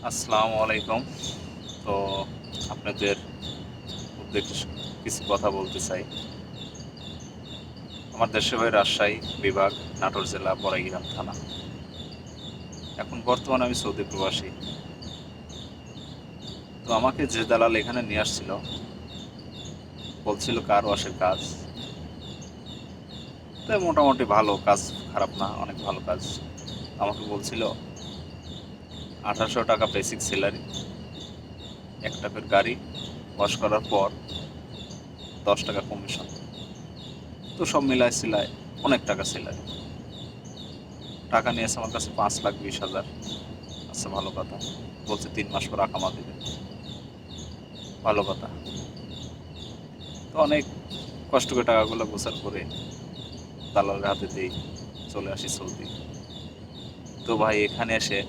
আসসালামু আলাইকুম। তো আপনাদের উদ্দেশ্যে কিছু কথা বলতে চাই। আমার দেশের বাড়ি রাজশাহী বিভাগ, নাটোর জেলা, বড়াইগ্রাম থানা। এখন বর্তমানে আমি সৌদি প্রবাসী। তো আমাকে যে দালাল এখানে নিয়ে আসছিল, বলছিল কার ওয়াশের কাজ। তো মোটামুটি ভালো কাজ, খারাপ না, অনেক ভালো কাজ। আমাকে বলছিল 1800 টাকা বেসিক স্যালারি, একটা করে গাড়ি ওয়াশ করার পর 10 টাকা কমিশন। তো সব মিলায় সিলায় অনেক টাকা স্যালারি। টাকা নিয়েছে আমার কাছে 5,20,000। আচ্ছা, ভালো কথা। বলছে 3 মাস পর আকামা দিবে। ভালো কথা। তো অনেক কষ্ট করে টাকাগুলো গোছার করে দালালের হাতে দিই, চলে আসি সৌদি। তো ভাই এখানে এসে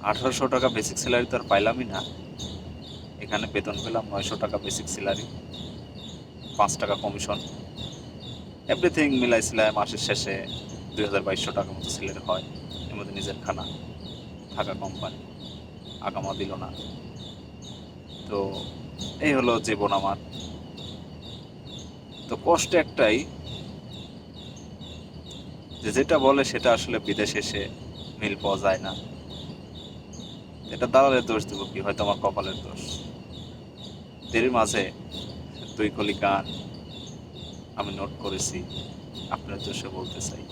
1800 টাকা বেসিক স্যালারি তো আর পাইলামই না। এখানে বেতন পেলাম 900 টাকা বেসিক স্যালারি, 5 টাকা কমিশন, এভরিথিং মিলাইছিলাম। মাসের শেষে 2,200 টাকা মতো স্যালারি হয়। এর মধ্যে নিজের খানা, থাকা কোম্পানি, আকামা দিল না। তো এই হলো জীবন আমার। তো কষ্ট একটাই, যে যেটা বলে সেটা আসলে বিদেশে এসে মিল পাওয়া যায় না। এটা দালালের দোষ দেবো কি, হয়তো আমার কপালের দোষ। এর মাঝে 2 কলি গান আমি নোট করেছি, আপনার দোষে বলতে চাই,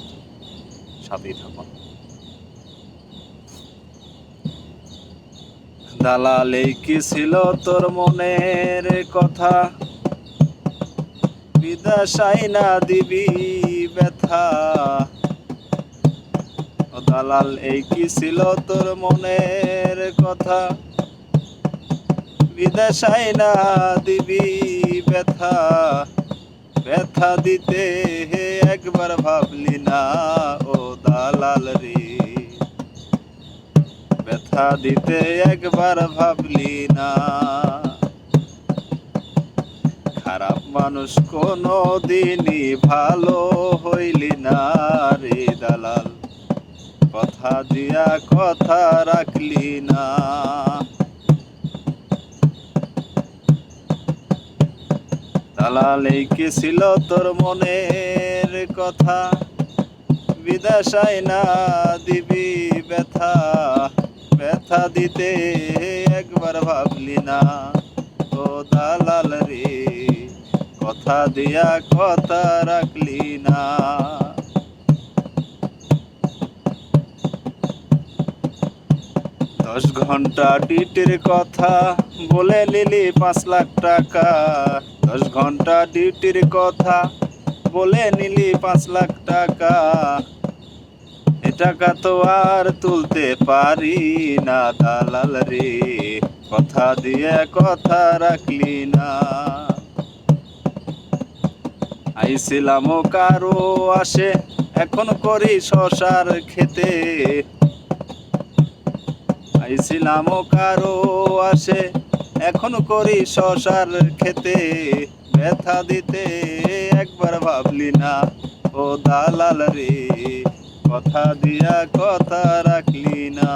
সাথেই থাকুন। দালালেই কি ছিল তোর মনের কথা, বিদেশাই না দিবি ব্যথা। ও দালাল, এই কি ছিল তোর মনের কথা, বিদেশাই না দিবি ব্যথা। ব্যথা দিতে হে একবার ভাবলি না, ও দালাল রে। ব্যথা দিতে একবার ভাবলি না। খারাপ মানুষ কোনো দিনই ভালো হইলি না রে দালাল, কথা দিয়া কথা রাখলি না। দালাল, এই কি ছিল তোর মনের কথা, বিদেশাই না দিবি ব্যথা। ব্যথা দিতে একবার ভাবলি না, ও দালাল রে, কথা দিয়া কথা রাখলি না। 10 ঘন্টা ডিউটির কথা বলে নিলি 5 লাখ টাকা। 10 ঘন্টা ডিউটির কথা বলে নিলি 5 লাখ টাকা। এ টাকা তো আর তুলতে পারি না দালাল রে, কথা দিয়ে কথা রাখলি না। আইছিলাম কারো আসে, এখন করি শশার খেতে। আইছিলাম কারো আসে, এখন করি শশার খেতে। ব্যথা দিতে একবার ভাবলি না, ও দালাল রে, কথা দিয়া কথা রাখলি না।